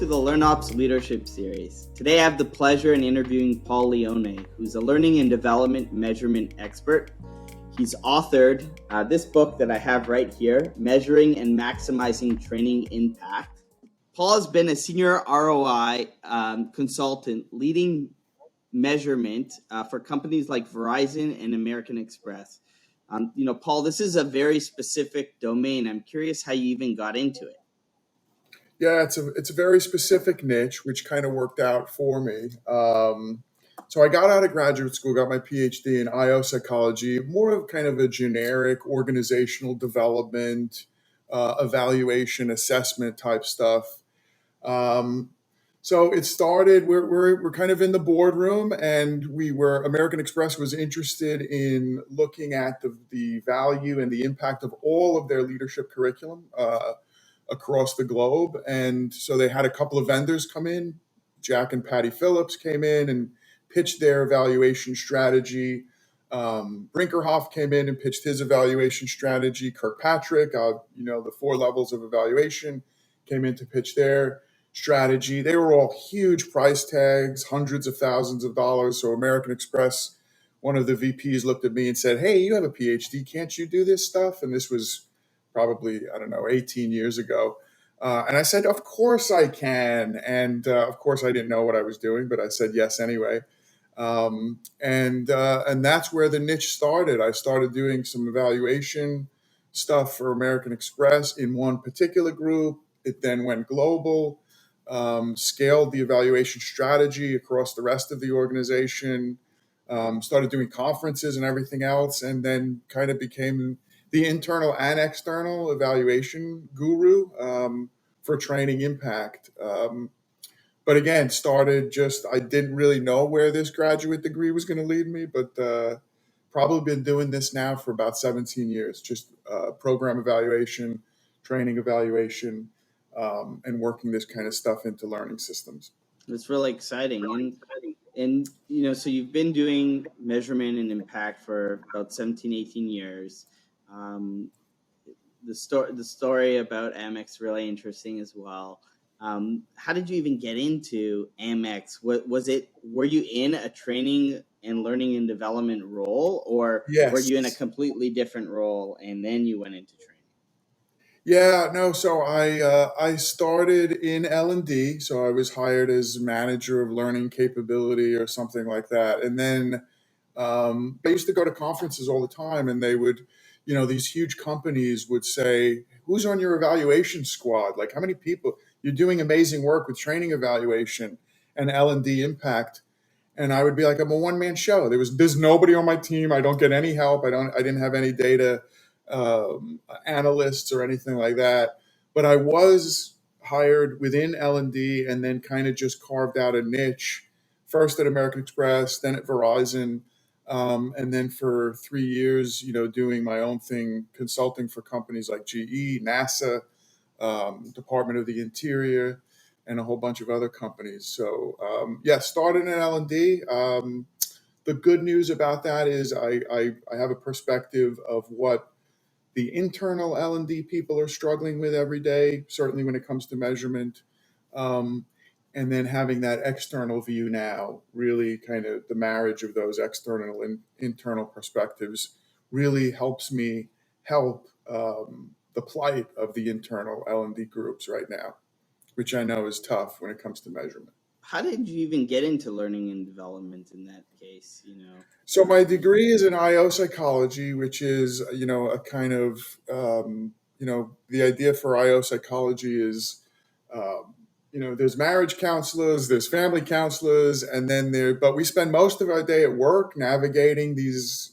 to the LearnOps Leadership Series. Today I have the pleasure in interviewing Paul Leone, who's a learning and development measurement expert. He's authored this book that I have right here, Measuring and Maximizing Training Impact. Paul has been a senior ROI consultant leading measurement for companies like Verizon and American Express. Paul, this is a very specific domain. I'm curious how you even got into it. Yeah, it's a very specific niche, which kind of worked out for me. So I got out of graduate school, got my PhD in IO psychology, more of kind of a generic organizational development, evaluation, assessment type stuff. So it started. We're kind of in the boardroom, and American Express was interested in looking at the value and the impact of all of their leadership curriculum across the globe. And so they had a couple of vendors come in. Jack and Patty Phillips came in and pitched their evaluation strategy. Brinkerhoff came in and pitched his evaluation strategy. Kirkpatrick, the 4 levels of evaluation, came in to pitch their strategy. They were all huge price tags, hundreds of thousands of dollars. So American Express, one of the VPs looked at me and said, "Hey, you have a PhD. Can't you do this stuff?" And this was probably, 18 years ago. And I said, "Of course I can." And of course I didn't know what I was doing, but I said yes anyway. And that's where the niche started. I started doing some evaluation stuff for American Express in one particular group. It then went global, scaled the evaluation strategy across the rest of the organization, started doing conferences and everything else, and then kind of became the internal and external evaluation guru for training impact. But again, I didn't really know where this graduate degree was going to lead me, but probably been doing this now for about 17 years, just program evaluation, training evaluation, and working this kind of stuff into learning systems. It's really exciting. And so you've been doing measurement and impact for about 17, 18 years. The story about Amex really interesting as well. How did you even get into Amex? Were you in a training and learning and development role, or Yes. were you in a completely different role and then you went into training? Yeah, no. So I started in L&D. So I was hired as manager of learning capability or something like that. And then I used to go to conferences all the time, and they would, these huge companies would say, "Who's on your evaluation squad? Like, how many people? You're doing amazing work with training evaluation and L&D impact." And I would be like, "I'm a one-man show. There's nobody on my team. I don't get any help. I didn't have any data analysts or anything like that." But I was hired within L&D and then kind of just carved out a niche, first at American Express, then at Verizon, and then for 3 years, doing my own thing, consulting for companies like GE, NASA, Department of the Interior, and a whole bunch of other companies. So started in L&D. The good news about that is I have a perspective of what the internal L&D people are struggling with every day, certainly when it comes to measurement. And then having that external view now, really kind of the marriage of those external and internal perspectives really helps me help the plight of the internal L&D groups right now, which I know is tough when it comes to measurement. How did you even get into learning and development in that case? So my degree is in IO psychology, which is, a kind of, the idea for IO psychology is, there's marriage counselors, there's family counselors, and then but we spend most of our day at work navigating these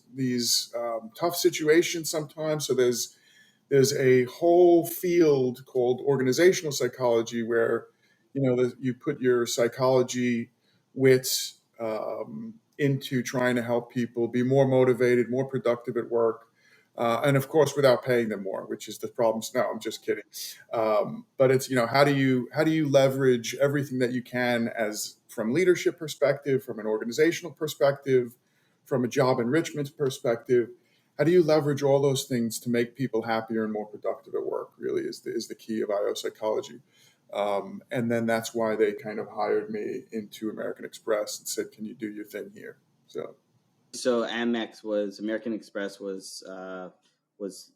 tough situations sometimes. So there's a whole field called organizational psychology where, you put your psychology wits into trying to help people be more motivated, more productive at work. And of course, without paying them more, which is the problem. No, I'm just kidding. But it's, how do you leverage everything that you can from leadership perspective, from an organizational perspective, from a job enrichment perspective? How do you leverage all those things to make people happier and more productive at work? Really is the key of IO psychology. And then that's why they kind of hired me into American Express and said, "Can you do your thing here?" So American Express was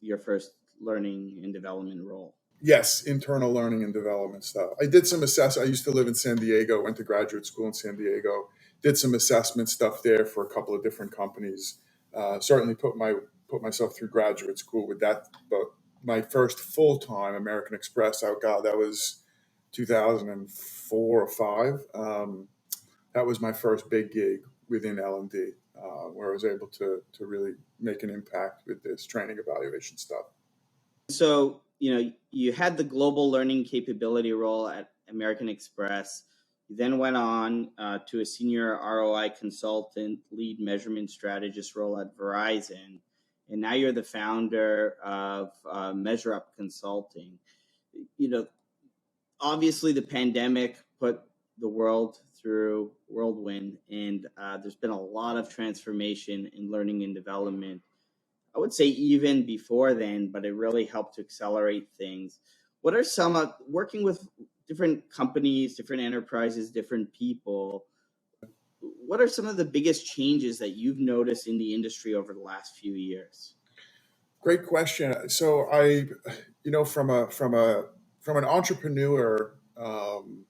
your first learning and development role. Yes, internal learning and development stuff. I did some I used to live in San Diego, went to graduate school in San Diego, did some assessment stuff there for a couple of different companies. Certainly put myself through graduate school with that. But my first full time American Express, oh God, that was 2004 or five. That was my first big gig within L&D, where I was able to really make an impact with this training evaluation stuff. So, you had the global learning capability role at American Express. You then went on to a senior ROI consultant, lead measurement strategist role at Verizon. And now you're the founder of Measure Up Consulting. Obviously the pandemic put the world through whirlwind, and there's been a lot of transformation in learning and development. I would say even before then, but it really helped to accelerate things. What are some working with different companies, different enterprises, different people? What are some of the biggest changes that you've noticed in the industry over the last few years? Great question. So from an entrepreneur, from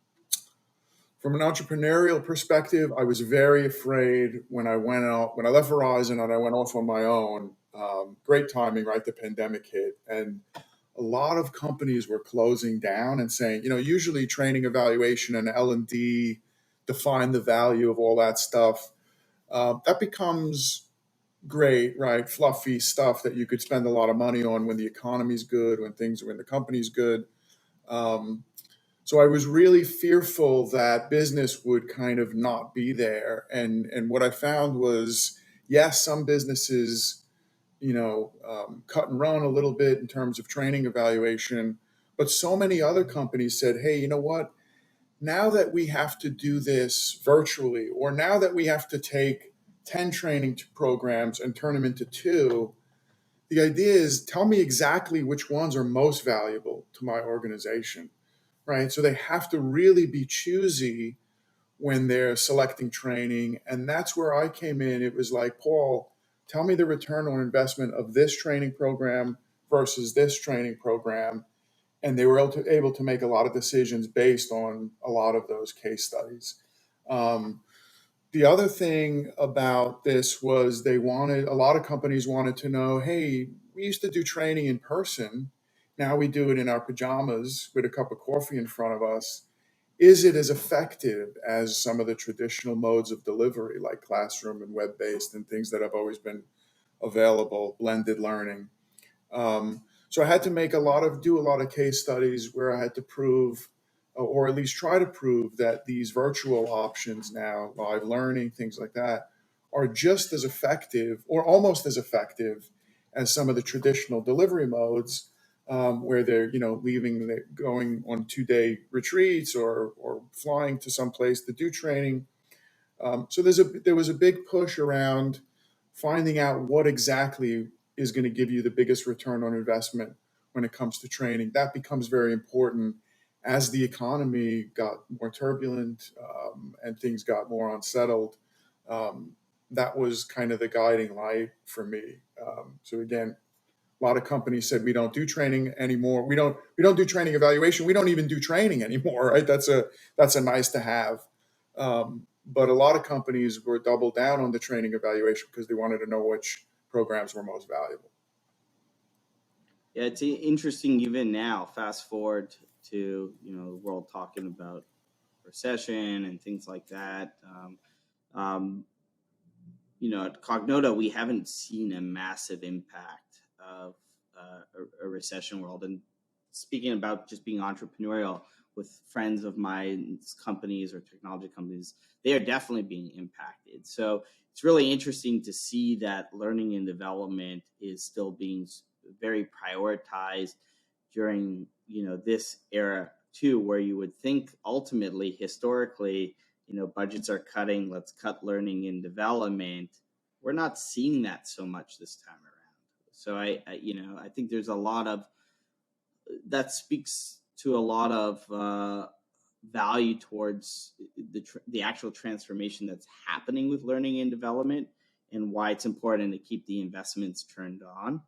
an entrepreneurial perspective, I was very afraid when I left Verizon and I went off on my own. Great timing, right? The pandemic hit, and a lot of companies were closing down and saying, usually training evaluation and L&D define the value of all that stuff. That becomes great, right? Fluffy stuff that you could spend a lot of money on when the economy's good, when the company's good. So I was really fearful that business would kind of not be there. And what I found was, yes, some businesses, cut and run a little bit in terms of training evaluation, but so many other companies said, hey, you know what? Now that we have to do this virtually, or now that we have to take 10 training programs and turn them into 2, the idea is tell me exactly which ones are most valuable to my organization, right? So they have to really be choosy when they're selecting training. And that's where I came in. It was like, Paul, tell me the return on investment of this training program versus this training program. And they were able to make a lot of decisions based on a lot of those case studies. The other thing about this was a lot of companies wanted to know, hey, we used to do training in person. Now we do it in our pajamas with a cup of coffee in front of us. Is it as effective as some of the traditional modes of delivery, like classroom and web-based and things that have always been available, blended learning? So I had to do a lot of case studies where I had to prove, or at least try to prove, that these virtual options now, live learning, things like that, are just as effective or almost as effective as some of the traditional delivery modes, where they're going on 2-day retreats or flying to some place to do training. So there was a big push around finding out what exactly is going to give you the biggest return on investment when it comes to training. That becomes very important as the economy got more turbulent, and things got more unsettled. That was kind of the guiding light for me. So again, a lot of companies said we don't do training anymore. We don't do training evaluation. We don't even do training anymore, right? That's a nice to have. But a lot of companies were doubled down on the training evaluation because they wanted to know which programs were most valuable. Yeah, it's interesting even now, fast forward to, the world talking about recession and things like that. At Cognota, we haven't seen a massive impact of a recession world. And speaking about just being entrepreneurial with friends of mine's companies or technology companies, they are definitely being impacted. So it's really interesting to see that learning and development is still being very prioritized during, this era too, where you would think ultimately, historically, budgets are cutting, let's cut learning and development. We're not seeing that so much this time around. So I think there's a lot of that speaks to a lot of value towards the actual transformation that's happening with learning and development, and why it's important to keep the investments turned on.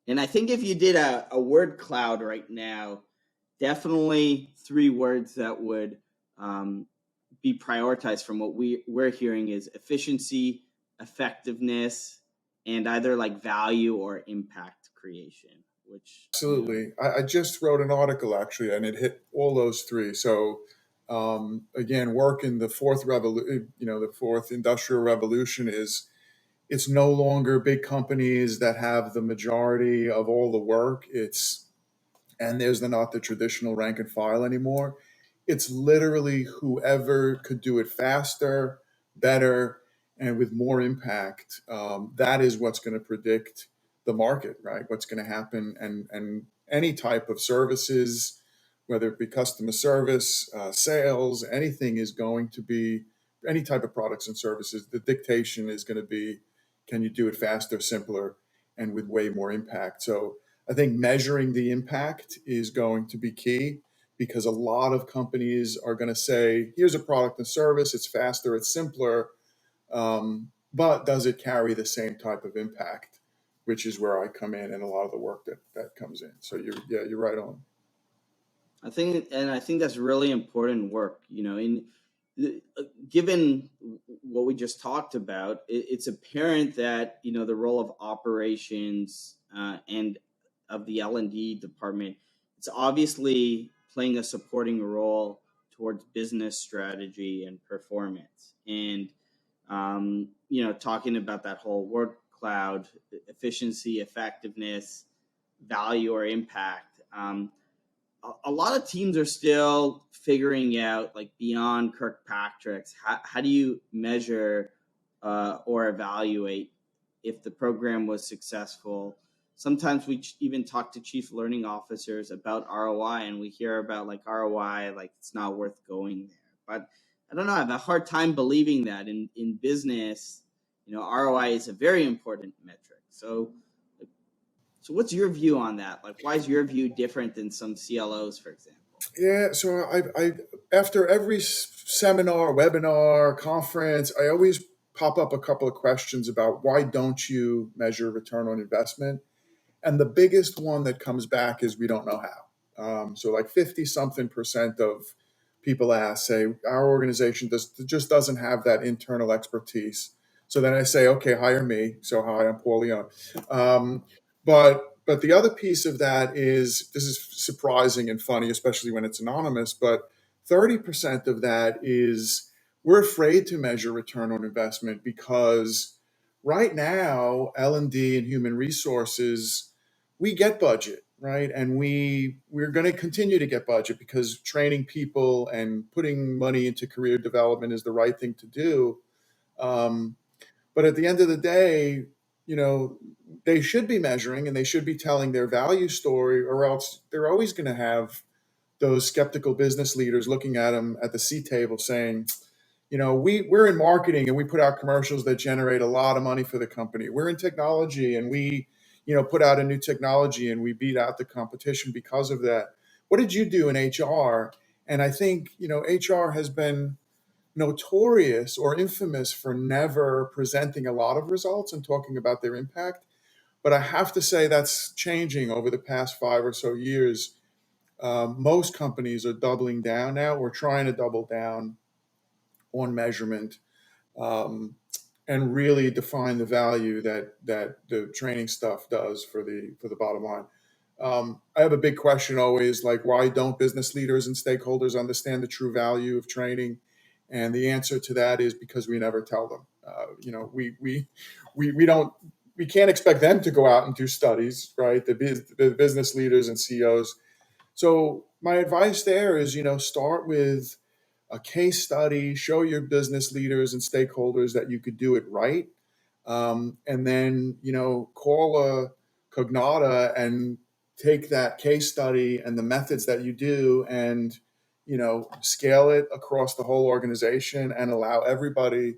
And I think if you did a word cloud right now, definitely 3 words that would be prioritized from what we're hearing is efficiency, effectiveness, and either like value or impact creation. Which Absolutely. I just wrote an article actually, and it hit all those 3. So again, work in the the fourth industrial revolution is, it's no longer big companies that have the majority of all the work. And there's not the traditional rank and file anymore. It's literally whoever could do it faster, better, and with more impact. That is what's going to predict the market, right? What's going to happen, and any type of services, whether it be customer service, sales, anything is going to be, any type of products and services. The dictation is going to be, can you do it faster, simpler, and with way more impact? So I think measuring the impact is going to be key, because a lot of companies are going to say, here's a product and service, it's faster, it's simpler, but does it carry the same type of impact? Which is where I come in, and a lot of the work that comes in. So you're right on. I think that's really important work. Given what we just talked about, it's apparent that the role of operations and of the L&D department, it's obviously playing a supporting role towards business strategy and performance. And talking about that whole word cloud, efficiency, effectiveness, value, or impact. A lot of teams are still figuring out, like beyond Kirkpatrick's, how do you measure or evaluate if the program was successful? Sometimes we even talk to chief learning officers about ROI, and we hear about like ROI, like it's not worth going there. But I don't know, I have a hard time believing that in business, ROI is a very important metric. So what's your view on that? Like, why is your view different than some CLOs, for example? Yeah, so I after every seminar, webinar, conference, I always pop up a couple of questions about, why don't you measure return on investment? And the biggest one that comes back is, we don't know how. So like 50 something % of people say, our organization just doesn't have that internal expertise. So then I say, okay, hire me. So hi, I'm Paul Leone. But the other piece of that is, this is surprising and funny, especially when it's anonymous, but 30% of that is, we're afraid to measure return on investment, because right now, L&D and human resources, we get budget, right? And we're going to continue to get budget, because training people and putting money into career development is the right thing to do. But at the end of the day, they should be measuring, and they should be telling their value story, or else they're always going to have those skeptical business leaders looking at them at the C table saying, we're in marketing and we put out commercials that generate a lot of money for the company. We're in technology and we, put out a new technology and we beat out the competition because of that. What did you do in HR? And I think, HR has been notorious or infamous for never presenting a lot of results and talking about their impact. But I have to say that's changing over the past 5 or so years. Most companies are doubling down now. We're trying to double down on measurement, and really define the value that the training stuff does for the bottom line. I have a big question always, like, why don't business leaders and stakeholders understand the true value of training? And the answer to that is, because we never tell them. We can't expect them to go out and do studies, right? The business leaders and CEOs. So my advice there is, start with a case study, show your business leaders and stakeholders that you could do it right. And then, call a Cognata and take that case study and the methods that you do and, scale it across the whole organization and allow everybody,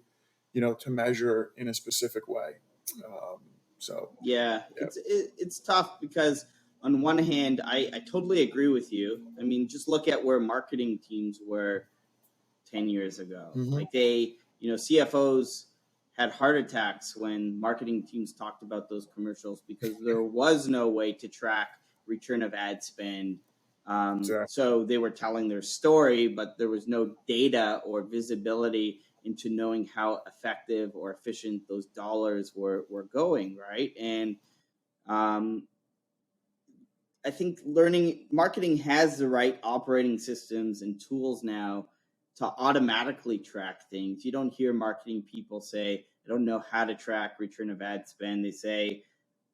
to measure in a specific way. Yeah. It's tough, because on one hand, I totally agree with you. I mean, just look at where marketing teams were 10 years ago. Mm-hmm. Like CFOs had heart attacks when marketing teams talked about those commercials because there was no way to track return of ad spend. Exactly. So they were telling their story, but there was no data or visibility into knowing how effective or efficient those dollars were going, right? And I think marketing has the right operating systems and tools now to automatically track things. You don't hear marketing people say, I don't know how to track return of ad spend. They say,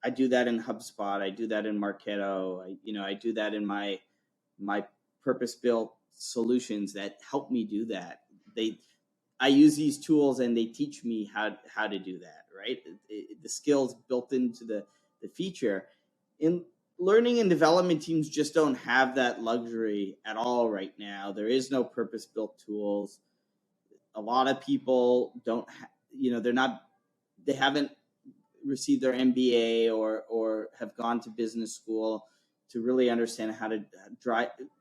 I do that in HubSpot. I do that in Marketo. I do that in my purpose-built solutions that help me do that. I use these tools and they teach me how to do that, right? The skills built into the feature. In learning and development teams just don't have that luxury at all right now. There is no purpose-built tools. A lot of people don't, they haven't received their MBA or have gone to business school to really understand how to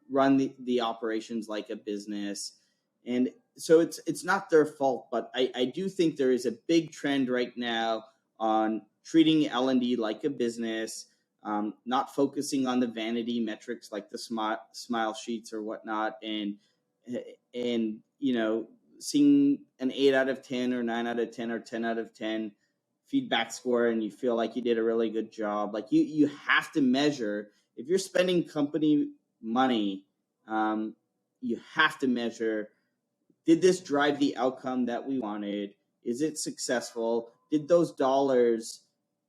run the operations like a business. And so it's not their fault, but I do think there is a big trend right now on treating L&D like a business, not focusing on the vanity metrics like the smile sheets or whatnot, and seeing an 8 out of 10 or 9 out of 10 or 10 out of 10 feedback score and you feel like you did a really good job. Like you have to measure, if you're spending company money, you have to measure, did this drive the outcome that we wanted? Is it successful? Did those dollars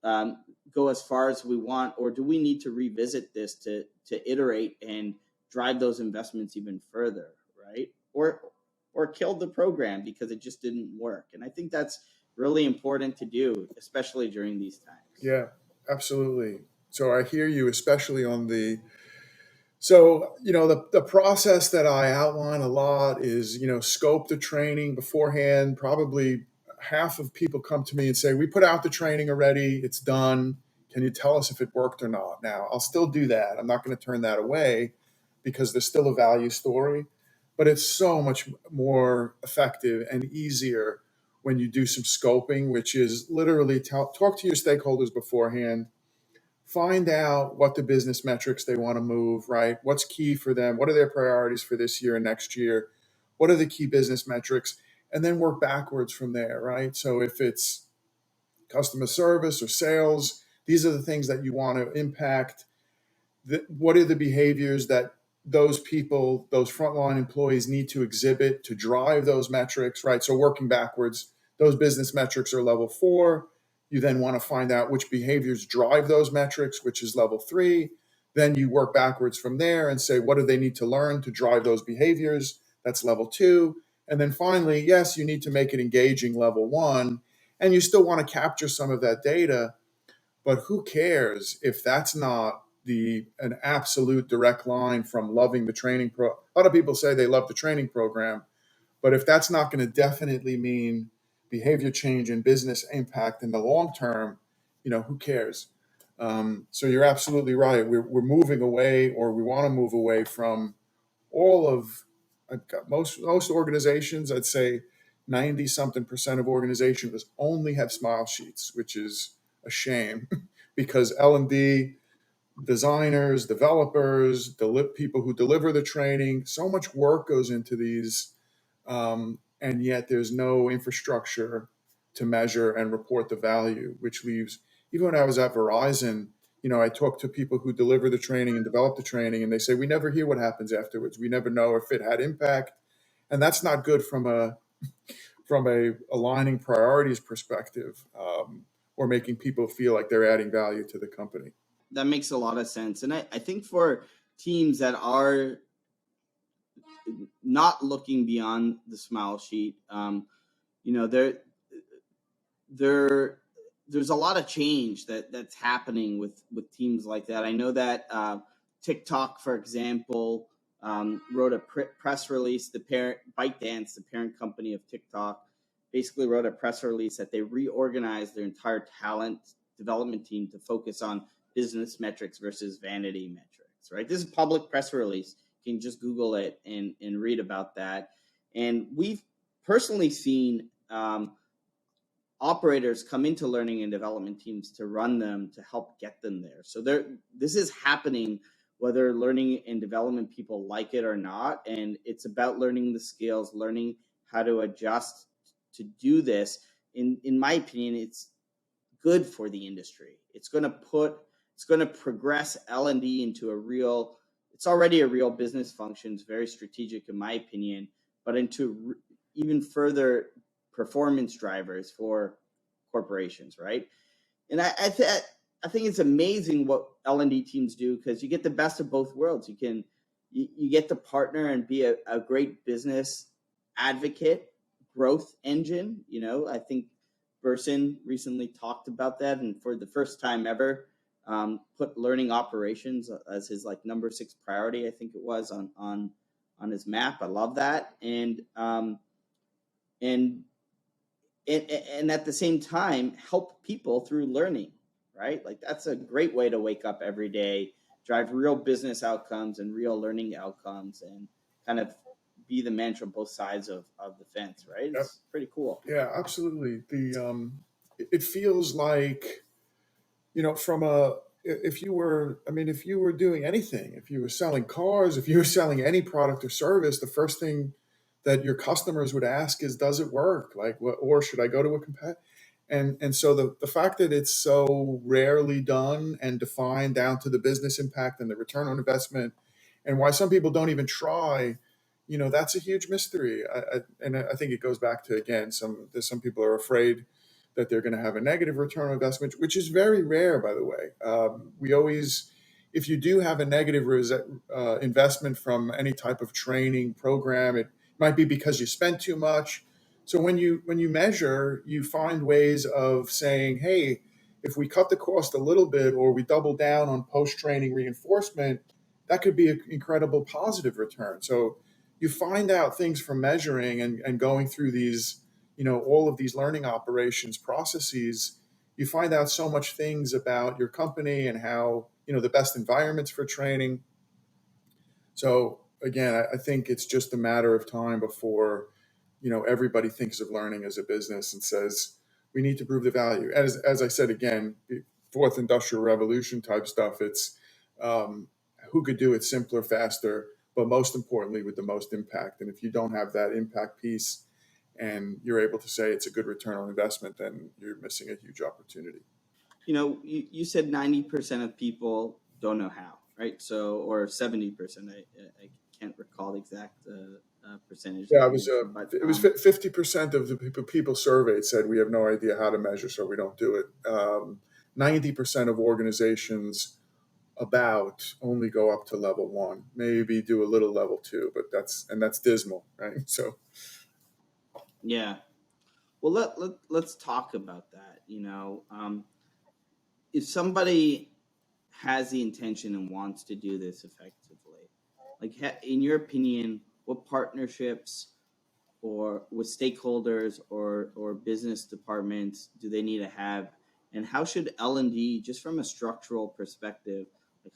go as far as we want, or do we need to revisit this to iterate and drive those investments even further, right? Or kill the program because it just didn't work. And I think that's really important to do, especially during these times. Yeah, absolutely. So I hear you, especially on the process that I outline a lot is, scope the training beforehand. Probably half of people come to me and say, we put out the training already, it's done. Can you tell us if it worked or not? Now, I'll still do that. I'm not going to turn that away because there's still a value story, but it's so much more effective and easier when you do some scoping, which is literally talk to your stakeholders beforehand, find out what the business metrics they want to move, right? What's key for them? What are their priorities for this year and next year? What are the key business metrics? And then work backwards from there, right? So if it's customer service or sales, these are the things that you want to impact. What are the behaviors that those people, those frontline employees need to exhibit to drive those metrics, right? So working backwards, those business metrics are level 4. You then want to find out which behaviors drive those metrics, which is level 3. Then you work backwards from there and say, what do they need to learn to drive those behaviors? That's level 2. And then finally, yes, you need to make it engaging, level 1. And you still want to capture some of that data, but who cares if that's not an absolute direct line from loving the training pro. A lot of people say they love the training program, but if that's not going to definitely mean behavior change and business impact in the long term, who cares? So you're absolutely right. We're moving away, or we want to move away from all of most organizations. I'd say 90 something % of organizations only have smile sheets, which is a shame because L&D designers, developers, people who deliver the training, so much work goes into these, and yet there's no infrastructure to measure and report the value, which leaves, even when I was at Verizon, I talked to people who deliver the training and develop the training, and they say, we never hear what happens afterwards. We never know if it had impact. And that's not good from a aligning priorities perspective, or making people feel like they're adding value to the company. That makes a lot of sense. And I think for teams that are not looking beyond the smile sheet, there's a lot of change that's happening with teams like that. I know that TikTok, for example, wrote a press release. The parent ByteDance, the parent company of TikTok, basically wrote a press release that they reorganized their entire talent development team to focus on business metrics versus vanity metrics, right? This is a public press release. You can just Google it and read about that. And we've personally seen operators come into learning and development teams to run them, to help get them there. So this is happening whether learning and development people like it or not. And it's about learning the skills, learning how to adjust to do this. In my opinion, it's good for the industry. It's going to progress L&D into it's already a real business function. It's very strategic in my opinion, but into even further performance drivers for corporations, right? And I think it's amazing what L&D teams do, because you get the best of both worlds. You get to partner and be a great business advocate, growth engine. I think Burson recently talked about that, and for the first time ever, put learning operations as his number 6 priority. I think it was on his map. I love that, and at the same time help people through learning, right? That's a great way to wake up every day, drive real business outcomes and real learning outcomes, and kind of be the mantra on both sides of the fence, right? It's pretty cool. Yeah, absolutely. It feels like, if you were doing anything, if you were selling cars, if you were selling any product or service, the first thing that your customers would ask is, does it work? Or should I go to a competitor? And so the fact that it's so rarely done and defined down to the business impact and the return on investment, and why some people don't even try, that's a huge mystery. I think it goes back to, again, some people are afraid that they're going to have a negative return on investment, which is very rare, by the way. If you do have a negative investment from any type of training program, it might be because you spent too much. So when you measure, you find ways of saying, hey, if we cut the cost a little bit, or we double down on post-training reinforcement, that could be an incredible positive return. So you find out things from measuring and going through these, all of these learning operations processes. You find out so much things about your company and how, the best environments for training. So again, I think it's just a matter of time before, everybody thinks of learning as a business and says, we need to prove the value. As I said, again, fourth industrial revolution type stuff. It's who could do it simpler, faster, but most importantly, with the most impact. And if you don't have that impact piece and you're able to say it's a good return on investment, then you're missing a huge opportunity. You said 90% of people don't know how, right? So, or 70%. I can't recall the exact percentage. Yeah, it was 50% of the people surveyed said we have no idea how to measure, so we don't do it. 90% of organizations only go up to level 1, maybe do a little level 2, but that's dismal, right? So yeah, well, let's talk about that. If somebody has the intention and wants to do this effectively, in your opinion, what partnerships or with stakeholders or business departments do they need to have, and how should L&D, just from a structural perspective,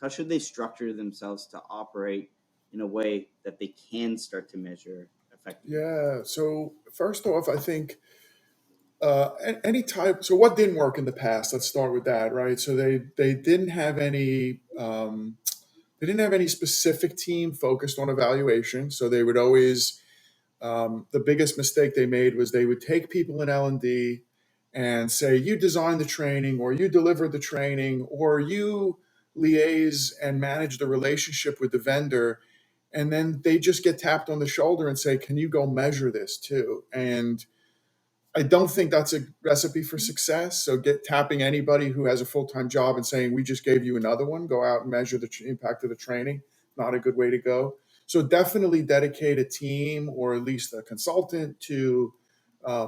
how should they structure themselves to operate in a way that they can start to measure effectively? Yeah. So first off, I think any type. So what didn't work in the past? Let's start with that, right? So they didn't have any. They didn't have any specific team focused on evaluation. So they would always. The biggest mistake they made was they would take people in L&D and say, you designed the training, or you delivered the training, or you liaise and manage the relationship with the vendor. And then they just get tapped on the shoulder and say, can you go measure this too? And I don't think that's a recipe for success. So tapping anybody who has a full-time job and saying, we just gave you another one, go out and measure the impact of the training. Not a good way to go. So definitely dedicate a team, or at least a consultant, to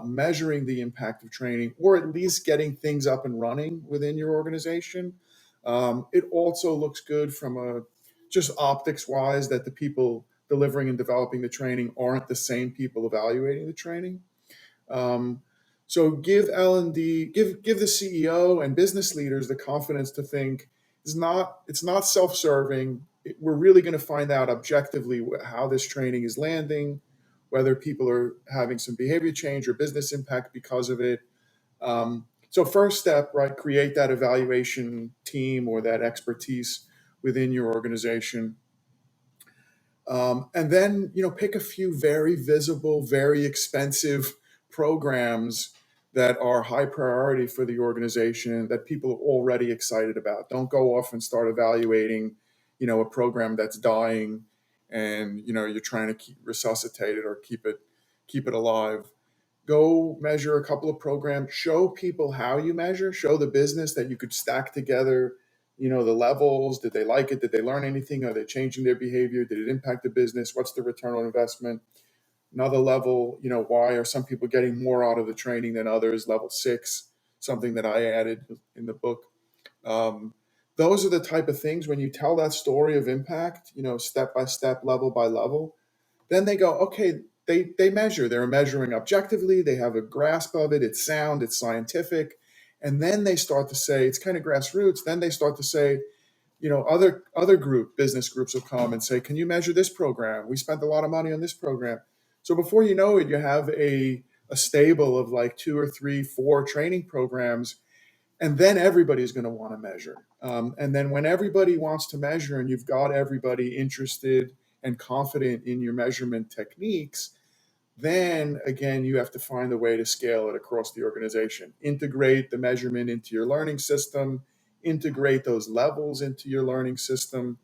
measuring the impact of training, or at least getting things up and running within your organization. It also looks good from just optics wise, that the people delivering and developing the training aren't the same people evaluating the training. So give L&D, give the CEO and business leaders the confidence to think, It's not self-serving. We're really going to find out objectively how this training is landing, whether people are having some behavior change or business impact because of it. So first step, right, create that evaluation team or that expertise within your organization. And then, pick a few very visible, very expensive programs that are high priority for the organization that people are already excited about. Don't go off and start evaluating, a program that's dying and, you're trying to resuscitate it or keep it alive. Go measure a couple of programs, show people how you measure, show the business that you could stack together, the levels. Did they like it? Did they learn anything? Are they changing their behavior? Did it impact the business? What's the return on investment? Another level, why are some people getting more out of the training than others? Level 6, something that I added in the book. Those are the type of things when you tell that story of impact, step by step, level by level, then they go, okay, they measure. They're measuring objectively. They have a grasp of it. It's sound. It's scientific. And then they start to say, it's kind of grassroots. Then they start to say, other business groups will come and say, can you measure this program? We spent a lot of money on this program. So before you know it, you have a stable of like 2 or 3, 4 training programs, and then everybody's going to want to measure. And then when everybody wants to measure and you've got everybody interested and confident in your measurement techniques, then again, you have to find a way to scale it across the organization. Integrate the measurement into your learning system, integrate those levels into your learning system,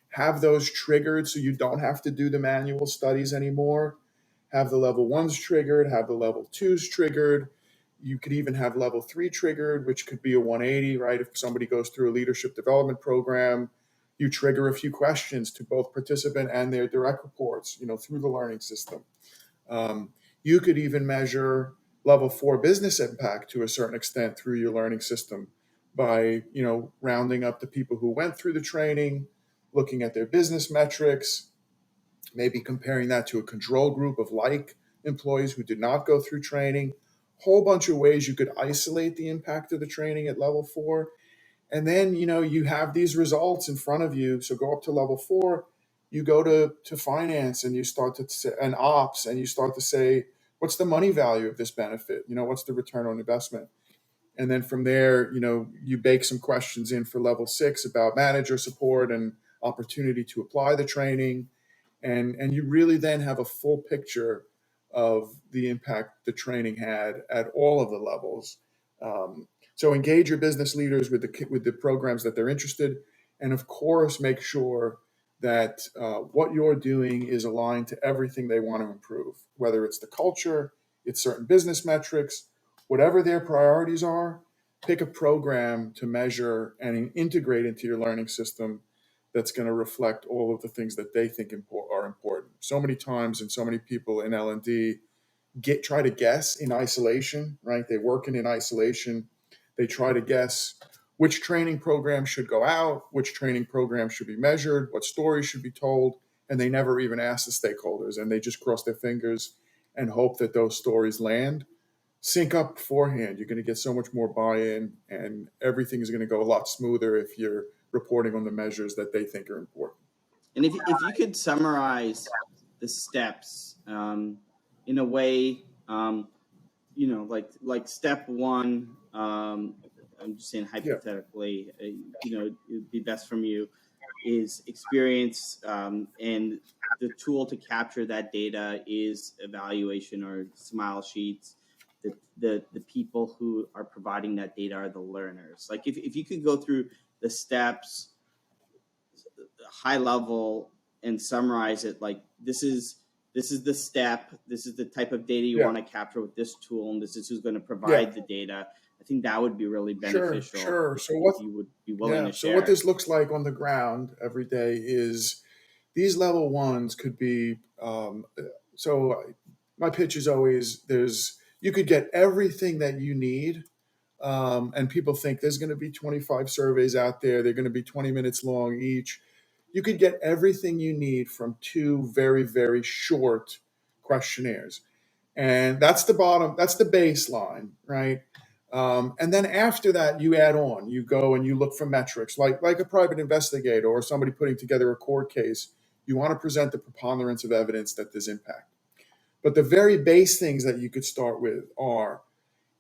have those triggered so you don't have to do the manual studies anymore. Have the level 1s triggered, have the level 2s triggered. You could even have level 3 triggered, which could be a 180, right? If somebody goes through a leadership development program, you trigger a few questions to both participant and their direct reports, through the learning system. You could even measure level 4 business impact to a certain extent through your learning system by, rounding up the people who went through the training, looking at their business metrics, maybe comparing that to a control group of like employees who did not go through training. Whole bunch of ways you could isolate the impact of the training at level 4. And then, you have these results in front of you. So go up to level 4, you go to finance and you start to say, and ops, and you start to say, what's the money value of this benefit? What's the return on investment? And then from there, you bake some questions in for level 6 about manager support and opportunity to apply the training. And you really then have a full picture of the impact the training had at all of the levels. So engage your business leaders with the programs that they're interested, and of course make sure that what you're doing is aligned to everything they want to improve, whether it's the culture, it's certain business metrics, whatever their priorities are. Pick a program to measure and integrate into your learning system that's going to reflect all of the things that they think are important. So many times, and so many people in L&D try to guess in isolation, right? They work in isolation. They try to guess which training program should go out, which training program should be measured, what stories should be told, and they never even ask the stakeholders, and they just cross their fingers and hope that those stories land. Sync up beforehand. You're going to get so much more buy-in, and everything is going to go a lot smoother if you're reporting on the measures that they think are important. And if you could summarize the steps in a way, like step 1, I'm just saying hypothetically, it'd be best from you, is experience, and the tool to capture that data is evaluation or smile sheets. The people who are providing that data are the learners. Like if you could go through the steps high level and summarize it, like this is the step, this is the type of data you want to capture with this tool, and this is who's going to provide the data. I think that would be really beneficial. Sure. So what you would be willing to share. So what this looks like on the ground every day is these level 1s could be, so my pitch is always you could get everything that you need. And people think there's going to be 25 surveys out there. They're going to be 20 minutes long each. You could get everything you need from 2 very, very short questionnaires. And that's the bottom, that's the baseline, right? And then after that, you add on. You go and you look for metrics, like a private investigator or somebody putting together a court case. You want to present the preponderance of evidence that there's impact. But the very base things that you could start with are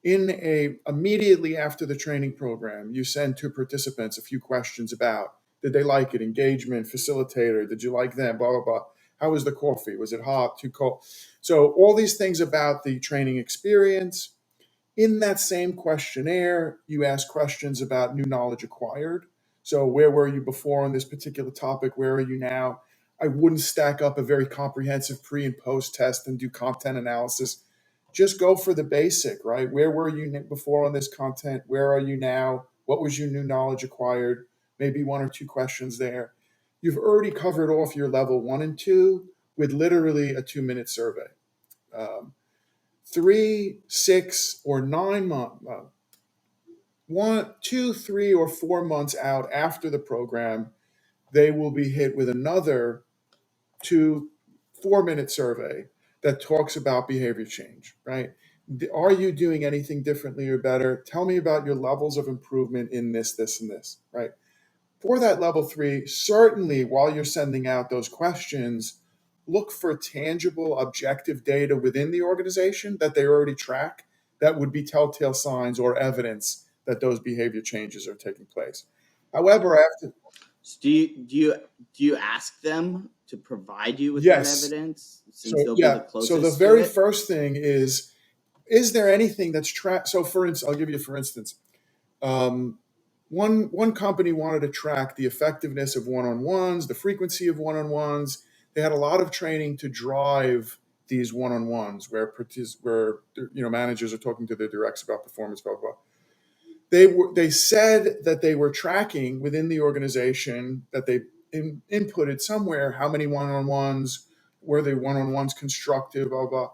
immediately after the training program, you send to participants a few questions about, did they like it, engagement, facilitator, did you like them, blah, blah, blah. How was the coffee? Was it hot, too cold? So all these things about the training experience. In that same questionnaire, you ask questions about new knowledge acquired. So where were you before on this particular topic? Where are you now? I wouldn't stack up a very comprehensive pre and post test and do content analysis. Just go for the basic, right? Where were you before on this content? Where are you now? What was your new knowledge acquired? Maybe one or two questions there. You've already covered off your level 1 and 2 with literally a 2-minute survey. 3, 6, or 9 months, 1, 2, 3, or 4 months out after the program, they will be hit with another 4-minute survey that talks about behavior change, right? Are you doing anything differently or better? Tell me about your levels of improvement in this, this, and this, right? For that level 3, certainly while you're sending out those questions, look for tangible, objective data within the organization that they already track that would be telltale signs or evidence that those behavior changes are taking place. However, after So do you ask them to provide you with that yes, evidence, so since they'll be the yeah, so the closest to very it? first thing is there anything that's tracked? So for instance, I'll give you for instance, one company wanted to track the effectiveness of one-on-ones, the frequency of one-on-ones. They had a lot of training to drive these one-on-ones where managers are talking to their directs about performance, blah, blah. They said that they were tracking within the organization, that they inputted somewhere how many one-on-ones, were they one-on-ones constructive, blah, blah.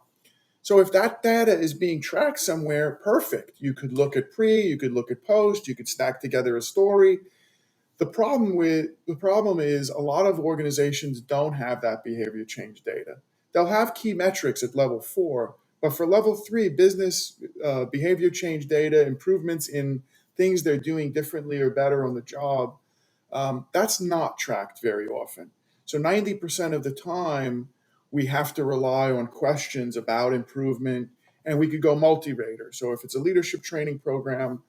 So if that data is being tracked somewhere, perfect. You could look at you could look at post, you could stack together a story. The problem is a lot of organizations don't have that behavior change data. They'll have key metrics at level 4, but for level 3, business behavior change data, improvements in things they're doing differently or better on the job, that's not tracked very often. So 90% of the time, we have to rely on questions about improvement, and we could go multi-rater. So if it's a leadership training program,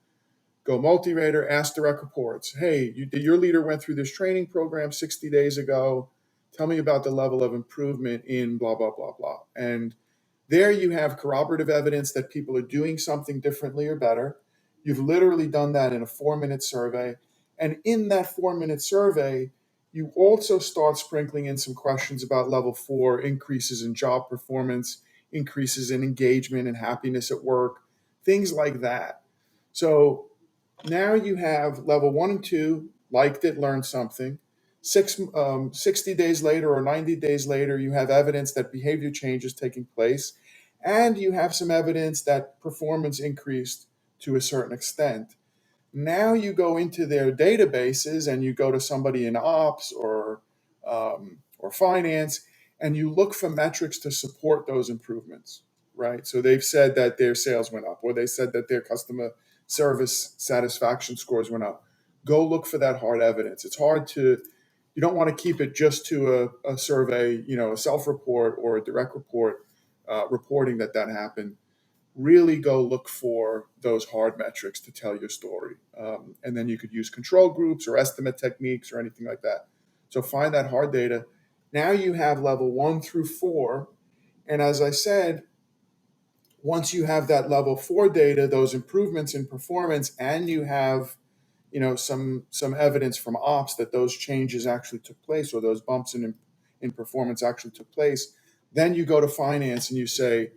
go multi-rater, ask direct reports. Hey, your leader went through this training program 60 days ago. Tell me about the level of improvement in blah, blah, blah, blah. And there you have corroborative evidence that people are doing something differently or better. You've literally done that in a 4-minute survey. And in that 4-minute survey, you also start sprinkling in some questions about level 4, increases in job performance, increases in engagement and happiness at work, things like that. So now you have level 1 and 2, liked it, learned something. 60 days later or 90 days later, you have evidence that behavior change is taking place, and you have some evidence that performance increased to a certain extent. Now you go into their databases and you go to somebody in ops or finance, and you look for metrics to support those improvements, right? So they've said that their sales went up, or they said that their customer service satisfaction scores went up. Go look for that hard evidence. It's hard to, you don't want to keep it just to a survey, a self-report or a direct report reporting that happened. Really go look for those hard metrics to tell your story. And then you could use control groups or estimate techniques or anything like that. So find that hard data. Now you have level 1 through 4. And as I said, once you have that level 4 data, those improvements in performance, and you have some evidence from ops that those changes actually took place, or those bumps in performance actually took place, then you go to finance and you say,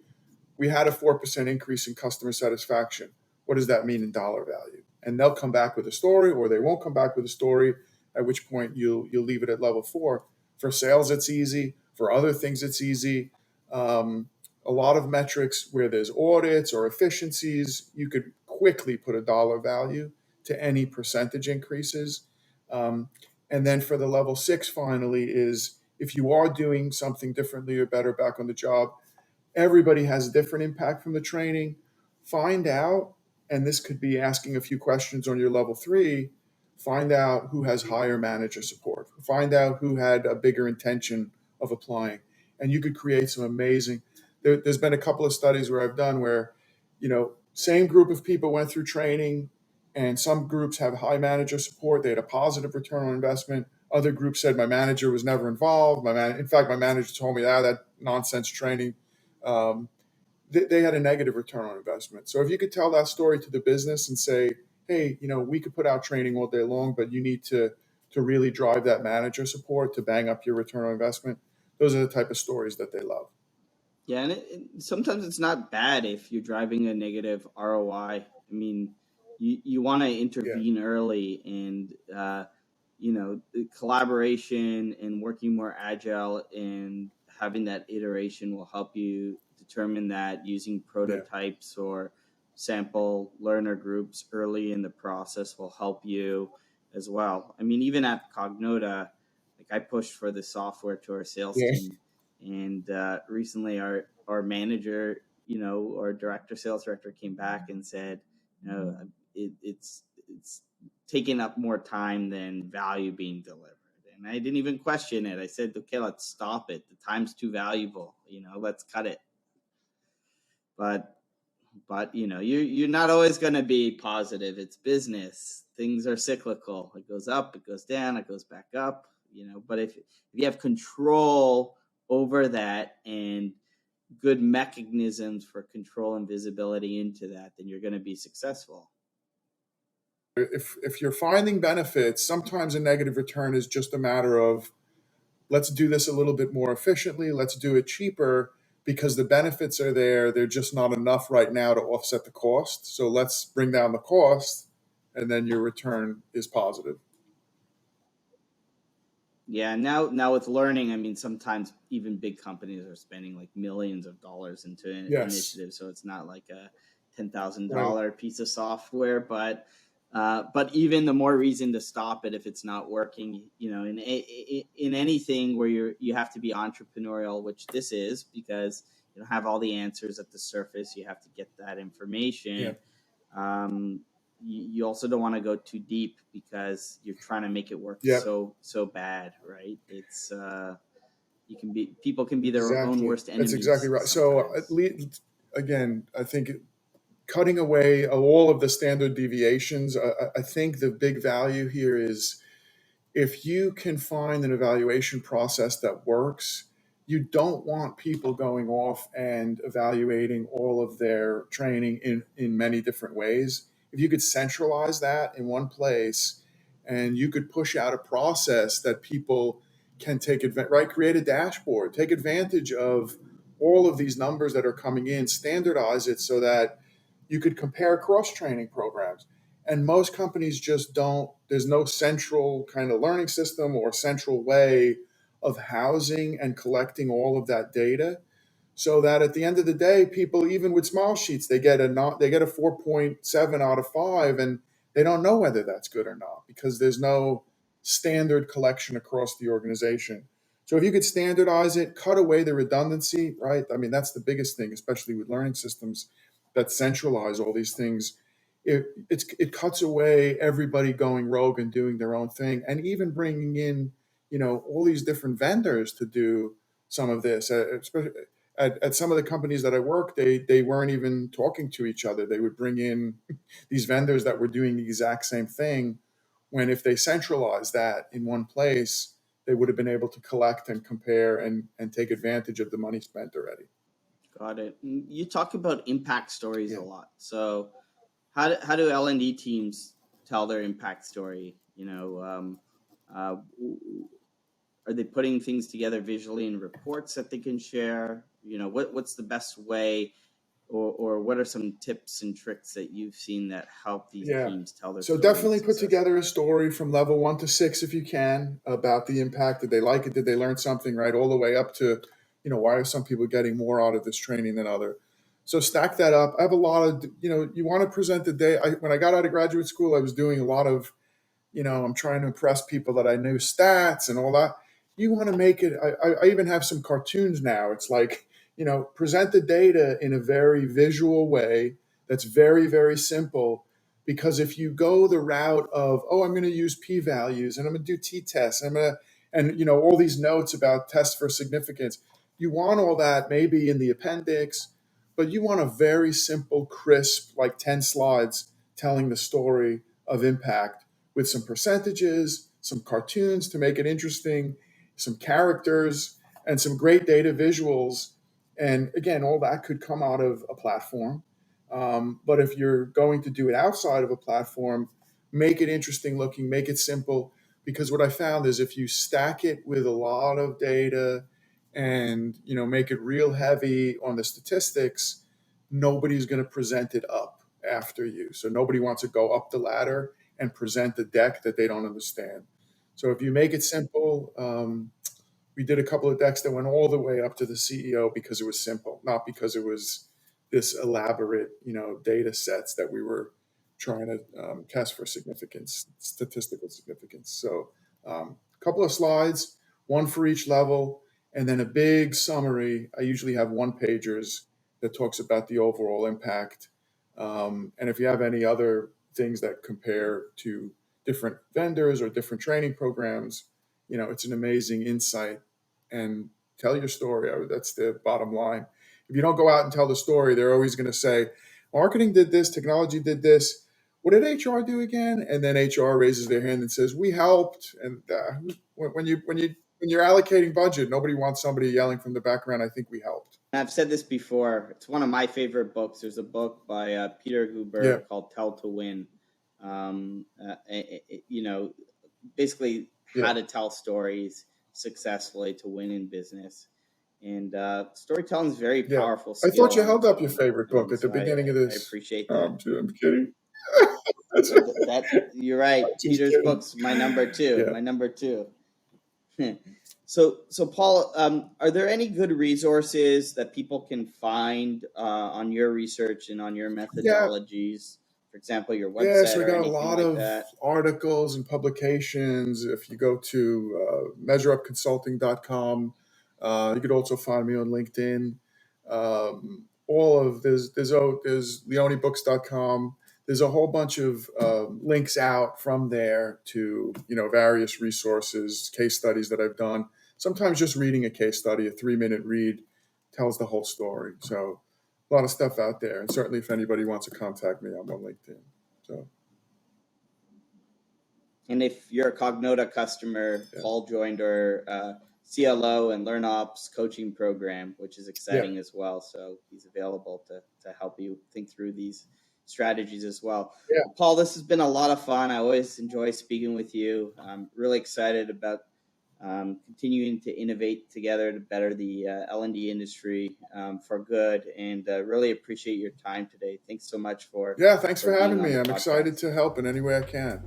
we had a 4% increase in customer satisfaction. What does that mean in dollar value? And they'll come back with a story, or they won't come back with a story, at which point you'll leave it at level 4. For sales, it's easy. For other things, it's easy. A lot of metrics where there's audits or efficiencies, you could quickly put a dollar value to any percentage increases. And then for the level 6, finally, is if you are doing something differently or better back on the job, everybody has a different impact from the training. Find out And this could be asking a few questions on your level 3, find out who has higher manager support, find out who had a bigger intention of applying. And you could create some amazing, there's been a couple of studies where I've done where, same group of people went through training, and some groups have high manager support. They had a positive return on investment. Other groups said my manager was never involved. In fact, my manager told me that nonsense training. They had a negative return on investment. So if you could tell that story to the business and say, hey, we could put out training all day long, but you need to really drive that manager support to bang up your return on investment. Those are the type of stories that they love. Yeah, and sometimes it's not bad if you're driving a negative ROI. I mean, you want to intervene early, and collaboration and working more agile and having that iteration will help you determine that using prototypes or sample learner groups early in the process will help you as well. I mean, even at Cognota, like I pushed for the software to our sales team, and recently our manager, our sales director came back and said, it's taking up more time than value being delivered. And I didn't even question it. I said, okay, let's stop it. The time's too valuable. Let's cut it. But you're not always going to be positive. It's business. Things are cyclical. It goes up, it goes down, it goes back up. But if you have control over that and good mechanisms for control and visibility into that, then you're going to be successful. If you're finding benefits, sometimes a negative return is just a matter of, let's do this a little bit more efficiently, let's do it cheaper, because the benefits are there. They're just not enough right now to offset the cost. So let's bring down the cost, and then your return is positive. Yeah, now with learning, I mean, sometimes even big companies are spending like millions of dollars into initiatives. So it's not like a $10,000 piece of software, but even the more reason to stop it if it's not working. In anything where you have to be entrepreneurial, which this is, because you don't have all the answers at the surface. You have to get that information. Yeah. You also don't want to go too deep because you're trying to make it work so bad, right? It's people can be their own worst enemies. That's exactly right. So at least, again, I think cutting away all of the standard deviations, I think the big value here is if you can find an evaluation process that works, you don't want people going off and evaluating all of their training in many different ways. If you could centralize that in one place and you could push out a process that people can take advantage, right? Create a dashboard, take advantage of all of these numbers that are coming in, standardize it so that you could compare cross-training programs. And most companies just don't, there's no central kind of learning system or central way of housing and collecting all of that data, so that at the end of the day, people, even with small sheets, they get a 4.7 out of 5, and they don't know whether that's good or not because there's no standard collection across the organization. So if you could standardize it, cut away the redundancy, right? I mean, that's the biggest thing, especially with learning systems that centralize all these things. It cuts away everybody going rogue and doing their own thing, and even bringing in, all these different vendors to do some of this. Especially at some of the companies that I work, they weren't even talking to each other. They would bring in these vendors that were doing the exact same thing, when if they centralized that in one place, they would have been able to collect and compare and take advantage of the money spent already. Got it. You talk about impact stories a lot. So how do L&D teams tell their impact story? Are they putting things together visually in reports that they can share? What's the best way, or what are some tips and tricks that you've seen that help these teams tell their story? So definitely put together a story from level 1 to 6 if you can about the impact. Did they like it? Did they learn something? Right, all the way up to, why are some people getting more out of this training than other? So stack that up. I have a lot of, you want to present the day. When I got out of graduate school, I was doing a lot of, I'm trying to impress people that I knew stats and all that. You want to make it, I even have some cartoons now. It's like, present the data in a very visual way that's very, very simple. Because if you go the route of, oh, I'm going to use p-values and I'm going to do t-tests, and all these notes about tests for significance, you want all that maybe in the appendix, but you want a very simple, crisp, like 10 slides telling the story of impact with some percentages, some cartoons to make it interesting, some characters, and some great data visuals. And again, all that could come out of a platform. But if you're going to do it outside of a platform, make it interesting looking, make it simple. Because what I found is if you stack it with a lot of data and make it real heavy on the statistics, nobody's going to present it up after you. So nobody wants to go up the ladder and present a deck that they don't understand. So if you make it simple, we did a couple of decks that went all the way up to the CEO because it was simple, not because it was this elaborate, data sets that we were trying to test for significance, statistical significance. So a couple of slides, one for each level, and then a big summary. I usually have one-pagers that talks about the overall impact. And if you have any other things that compare to different vendors or different training programs, it's an amazing insight. And tell your story. That's the bottom line. If you don't go out and tell the story, they're always going to say, marketing did this, technology did this. What did HR do again? And then HR raises their hand and says, we helped. And when you're allocating budget, nobody wants somebody yelling from the background, I think we helped. I've said this before. It's one of my favorite books. There's a book by Peter Huber called Tell to Win. Basically how to tell stories successfully to win in business. And storytelling is very powerful skill. I thought you held up your favorite book at the beginning of this. I appreciate that. I'm kidding. You're right. Peter's kidding. book's my number two. My number two. So Paul, are there any good resources that people can find on your research and on your methodologies? For example, your website. Yes, we got a lot of articles and publications. If you go to measureupconsulting.com, you could also find me on LinkedIn. There's leonebooks.com. There's a whole bunch of links out from there to various resources, case studies that I've done. Sometimes just reading a case study, a 3-minute read, tells the whole story. So a lot of stuff out there. And certainly if anybody wants to contact me, I'm on LinkedIn. So. And if you're a Cognota customer, Paul joined our CLO and LearnOps coaching program, which is exciting as well. So he's available to help you think through these strategies as well. Paul, this has been a lot of fun. I always enjoy speaking with you. I'm really excited about continuing to innovate together to better the L&D industry for good, and really appreciate your time today. Thanks so much for thanks for having me. I'm excited to help in any way I can.